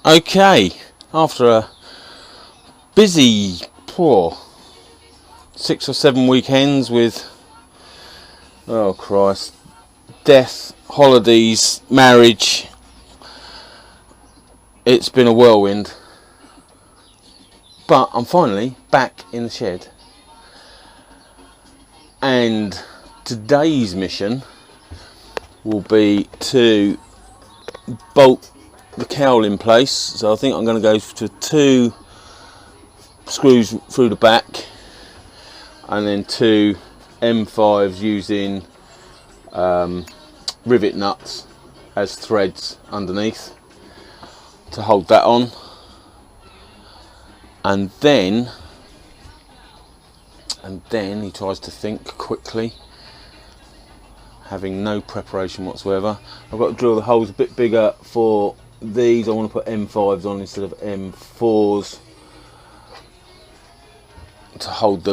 Okay, after a busy 6 or 7 weekends with, oh Christ, death, holidays, marriage, it's been a whirlwind, but I'm finally back in the shed, and today's mission will be to bolt the cowl in place. So I think I'm going to go to 2 screws through the back and then 2 M5s using rivet nuts as threads underneath to hold that on, and then he tries to think quickly, having no preparation whatsoever. I've got to drill the holes a bit bigger for these. I want to put M5s on instead of M4s to hold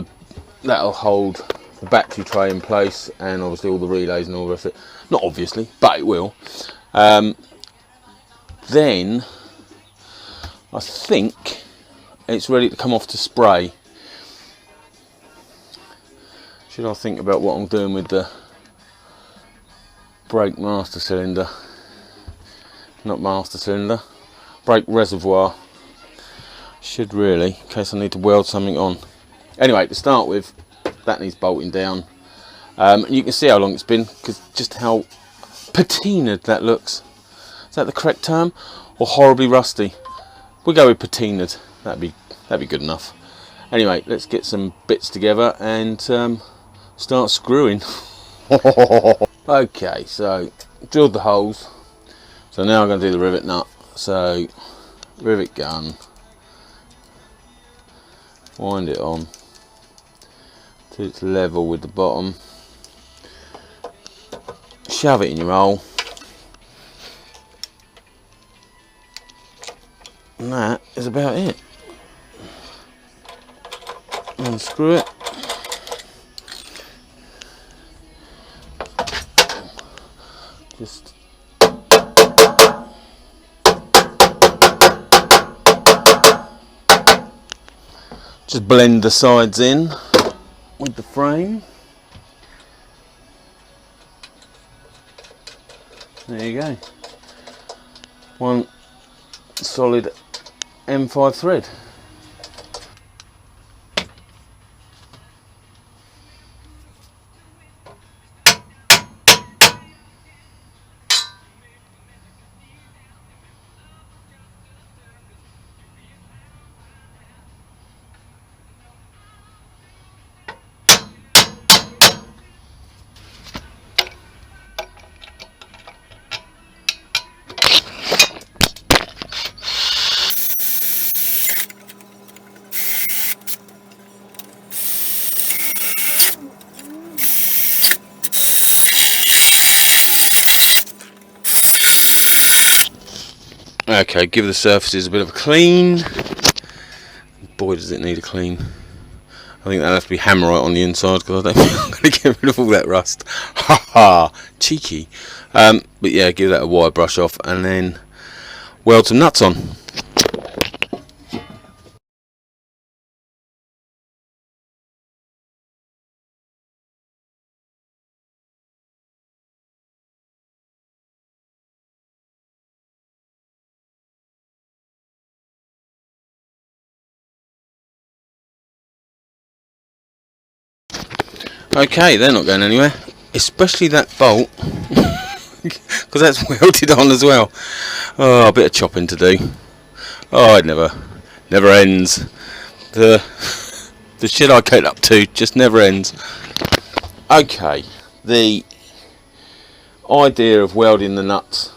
that'll hold the battery tray in place, and obviously all the relays and all the rest of it. Not obviously, but it will. Then I think it's ready to come off to spray. Should I think about what I'm doing with the brake master cylinder? Not master cylinder, brake reservoir. Should really, in case I need to weld something on. Anyway, to start with, that needs bolting down. You can see how long it's been, because just how patinaed that looks. Is that the correct term, or horribly rusty? We'll go with patinaed. That'd be good enough. Anyway, let's get some bits together and start screwing. Okay, so drilled the holes. So now I'm going to do the rivet nut. So rivet gun, wind it on till it's level with the bottom, shove it in your hole, and that is about it. Unscrew it. Just blend the sides in with the frame. There you go. One solid M5 thread. Okay, give the surfaces a bit of a clean. Boy, does it need a clean. I think that'll have to be hammerite on the inside, because I don't think I'm going to get rid of all that rust. Ha ha, cheeky. But yeah, give that a wire brush off and then weld some nuts on. Okay, they're not going anywhere, especially that bolt, because that's welded on as well. Oh, a bit of chopping to do. Oh, it never ends. The shit I get up to just never ends. Okay, the idea of welding the nuts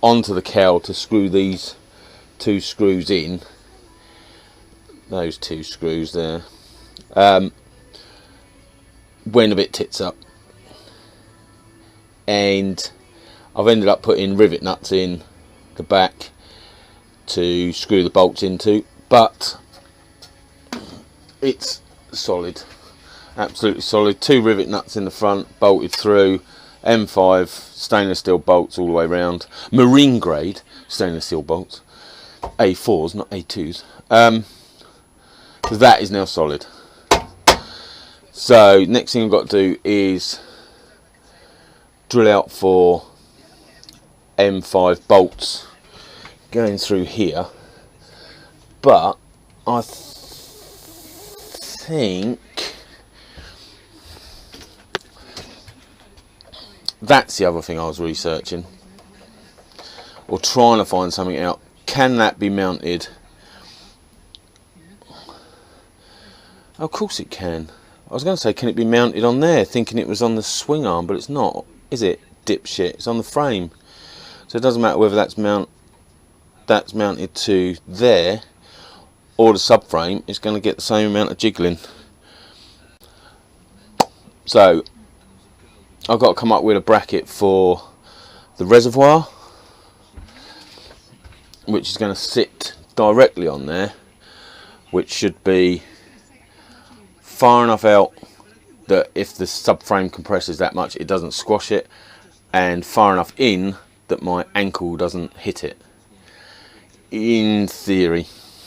onto the cowl to screw these 2 screws in, those 2 screws there, went a bit tits up, and I've ended up putting rivet nuts in the back to screw the bolts into, but it's solid, absolutely solid. 2 rivet nuts in the front, bolted through, M5 stainless steel bolts all the way around, marine grade stainless steel bolts, A4s, not A2s. So that is now solid. So next thing I've got to do is drill out for M5 bolts going through here, but I think that's the other thing I was researching, or trying to find something out. Can that be mounted? Of course it can. I was going to say, can it be mounted on there, thinking it was on the swing arm, but it's not, is it, dipshit? It's on the frame. So it doesn't matter whether that's mounted to there or the subframe, it's going to get the same amount of jiggling. So I've got to come up with a bracket for the reservoir, which is going to sit directly on there, which should be far enough out that if the subframe compresses that much it doesn't squash it, and far enough in that my ankle doesn't hit it, in theory.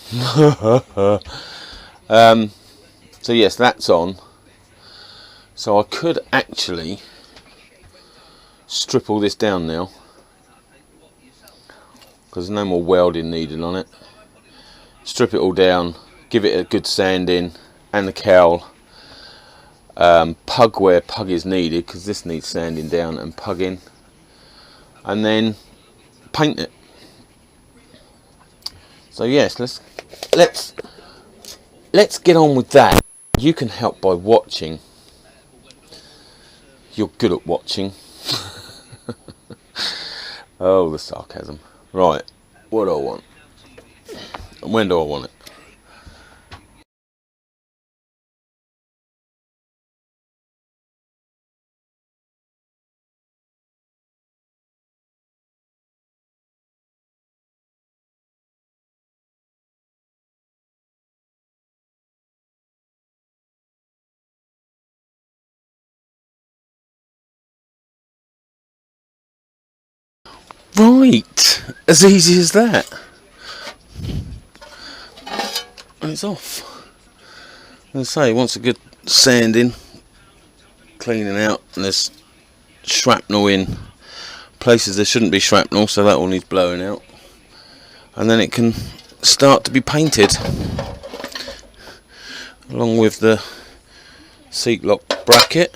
So yes, that's on. So I could actually strip all this down now, because there's no more welding needed on it. Strip it all down, give it a good sanding and the cowl, pug where pug is needed, because this needs sanding down and pugging, and then paint it. So yes, let's get on with that. You can help by watching. You're good at watching. Oh, the sarcasm. Right, what do I want? And when do I want it? Right, as easy as that. And it's off. As I say, once a good sanding, cleaning out, and there's shrapnel in places there shouldn't be shrapnel, so that all needs blowing out, and then it can start to be painted along with the seat lock bracket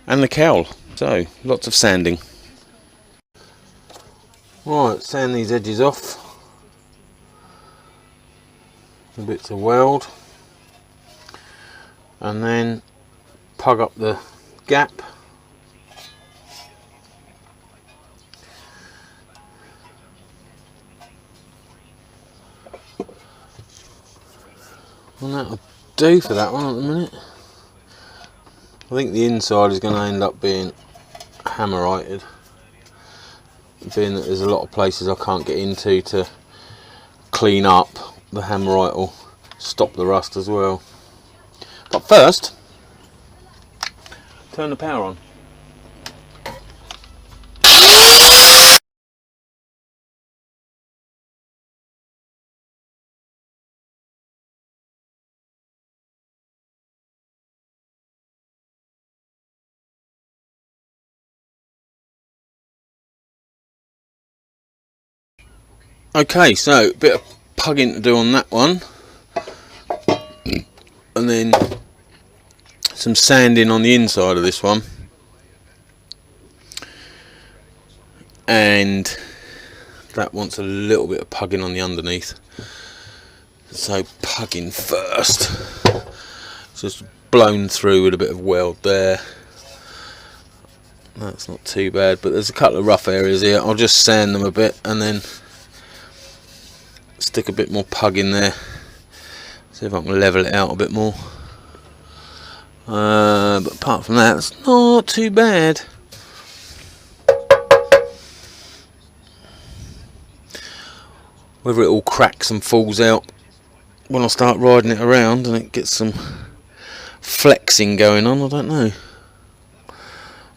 and the cowl. So lots of sanding. Right, sand these edges off, a bit to weld, and then pug up the gap. And that'll do for that one at the minute. I think the inside is going to end up being hammerited, being that there's a lot of places I can't get into to clean up. The hammerite will stop the rust as well. But first, turn the power on. Okay, so a bit of pugging to do on that one, and then some sanding on the inside of this one, and that wants a little bit of pugging on the underneath. So pugging first, just blown through with a bit of weld there. That's not too bad, but there's a couple of rough areas here. I'll just sand them a bit and then stick a bit more pug in there, see if I can level it out a bit more. But apart from that, it's not too bad. Whether it all cracks and falls out when I start riding it around and it gets some flexing going on, I don't know.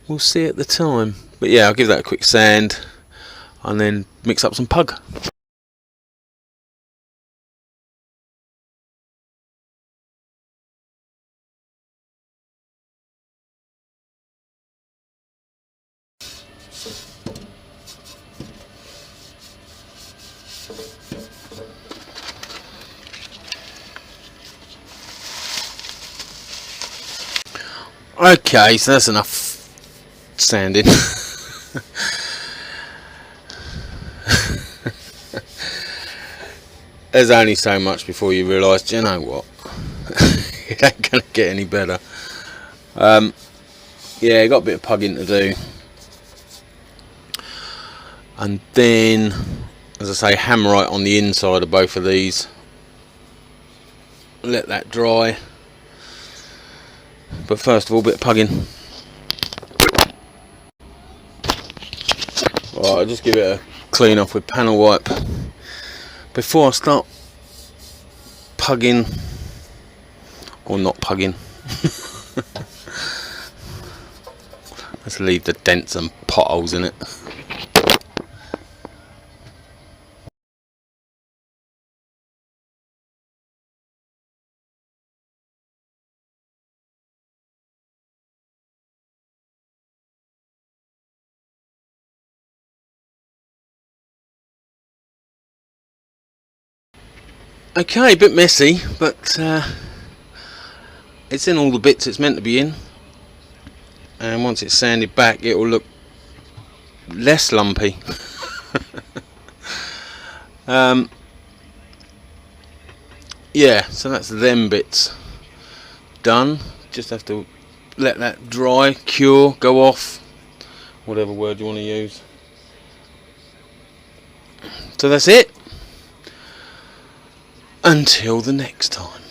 We'll see at the time. But yeah, I'll give that a quick sand and then mix up some pug. Okay, so that's enough sanding. There's only so much before you realise, do you know what? It ain't going to get any better. Yeah, got a bit of pugging to do. And then, as I say, hammerite on the inside of both of these. Let that dry. But first of all, a bit of pugging. Right, I'll just give it a clean off with panel wipe before I start pugging, or not pugging. Let's leave the dents and potholes in it. Okay, a bit messy, but it's in all the bits it's meant to be in, and once it's sanded back it will look less lumpy. Yeah, so that's them bits done. Just have to let that dry, cure, go off, whatever word you want to use. So that's it. Until the next time.